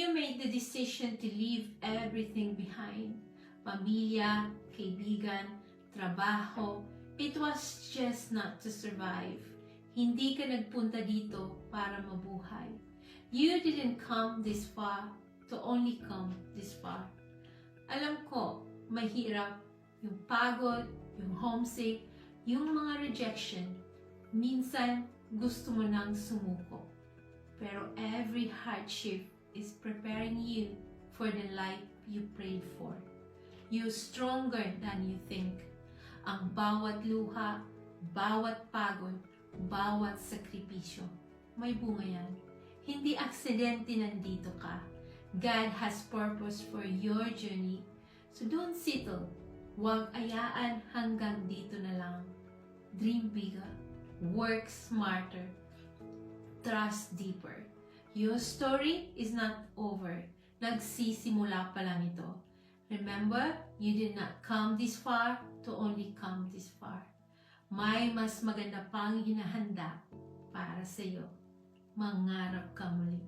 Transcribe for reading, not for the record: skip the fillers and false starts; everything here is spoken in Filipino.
you made the decision to leave everything behind, pamilya, kaibigan, trabaho, it was just not to survive. Hindi ka nagpunta dito para mabuhay. You didn't come this far to only come this far. Alam ko, mahirap, yung pagod, yung homesick, yung mga rejection. Minsan, gusto mo nang sumuko. Pero every hardship is preparing you for the life you prayed for. You're stronger than you think. Ang bawat luha, bawat pagod, bawat sakripisyo, may bunga yan. Hindi aksidente nandito ka. God has purpose for your journey. So don't settle. Huwag ayaan hanggang dito na lang. Dream bigger. Work smarter. Trust deeper. Your story is not over. Nagsisimula pa lang ito. Remember, you did not come this far to only come this far. May mas maganda pang hinahanda para sa iyo. Mangarap ka muli.